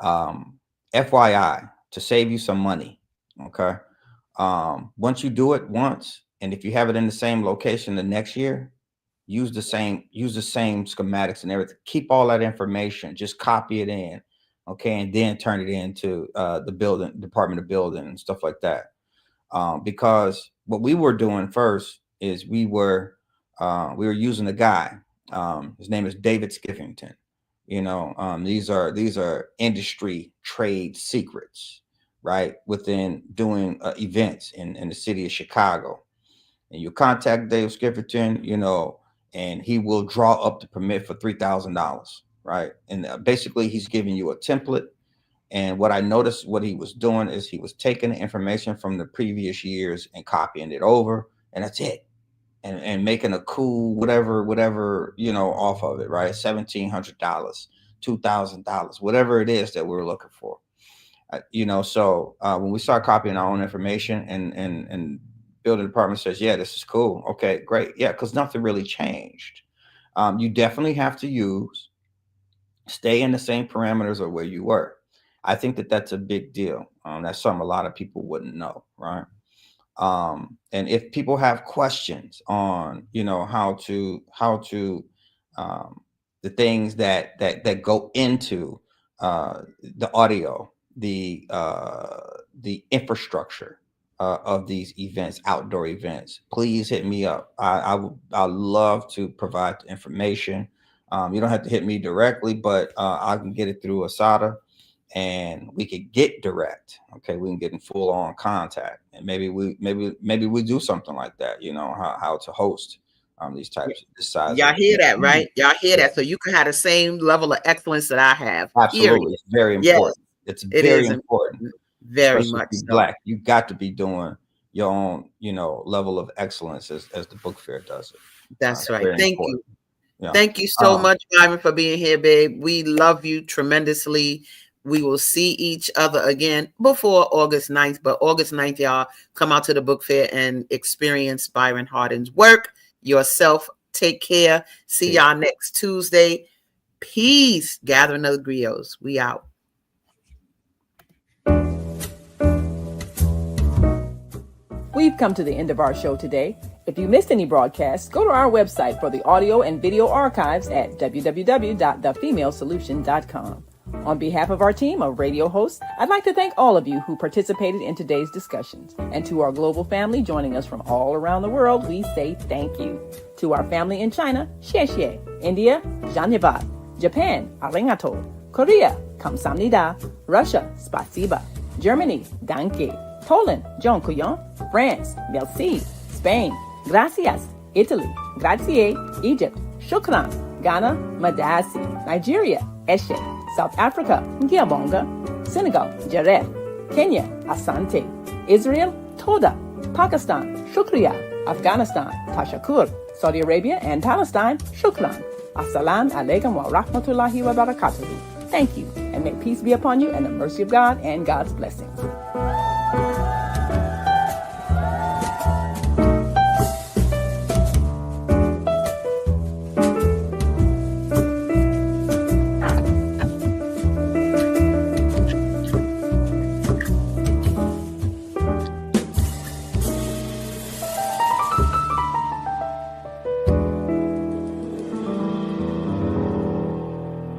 Speaker 3: FYI, to save you some money, okay? Once you do it once, and if you have it in the same location the next year, use the same schematics and everything. Keep all that information, just copy it in, okay, and then turn it into the Department of Building and stuff like that. Because what we were doing first is we were using a guy. His name is David Skiffington. These are industry trade secrets, right? Within doing events in the city of Chicago. And you contact Dave Skiffington, and he will draw up the permit for $3,000, right? And basically he's giving you a template. And what I noticed, what he was doing is he was taking the information from the previous years and copying it over, and that's it. And making a cool whatever, off of it, right? $1,700, $2,000, whatever it is that we're looking for. So when we start copying our own information and building department says, yeah, this is cool. Okay, great. Yeah, because nothing really changed. You definitely have to stay in the same parameters of where you were. I think that that's a big deal. That's something a lot of people wouldn't know, right? And if people have questions on, how to the things that go into the audio, the infrastructure of these events, outdoor events, please hit me up. I love to provide the information. You don't have to hit me directly, but I can get it through Asada. And we could get direct. Okay, we can get in full on contact, and maybe we do something like that. How to host these types of this size.
Speaker 1: Y'all hear that, right? Y'all hear that? So you can have the same level of excellence that I have.
Speaker 3: Absolutely, it's very important. Yes, it is important.
Speaker 1: Very much so.
Speaker 3: Black, you got to be doing your own, level of excellence as the book fair does it.
Speaker 1: That's right. Thank you. Yeah. Thank you so much, Byron, for being here, babe. We love you tremendously. We will see each other again before August 9th. But August 9th, y'all, come out to the book fair and experience Byron Harden's work. Yourself, take care. See y'all next Tuesday. Peace. Gathering of the Griots. We out.
Speaker 2: We've come to the end of our show today. If you missed any broadcasts, go to our website for the audio and video archives at www.thefemalesolution.com. On behalf of our team of radio hosts, I'd like to thank all of you who participated in today's discussions. And to our global family joining us from all around the world, we say thank you. To our family in China, xie xie. India, Dhanyavad. Japan, arigato. Korea, kamsamnida. Russia, spasiba. Germany, danke. Poland, dziękuję. France, merci. Spain, gracias. Italy, grazie. Egypt, shukran. Ghana, madasi. Nigeria, eshe. South Africa, Ngiyabonga. Senegal, Jaref. Kenya, Asante. Israel, Toda. Pakistan, Shukriya. Afghanistan, Tashakur. Saudi Arabia and Palestine, Shukran. Assalamu alaikum wa rahmatullahi wa barakatuhu. Thank you, and may peace be upon you and the mercy of God and God's blessings.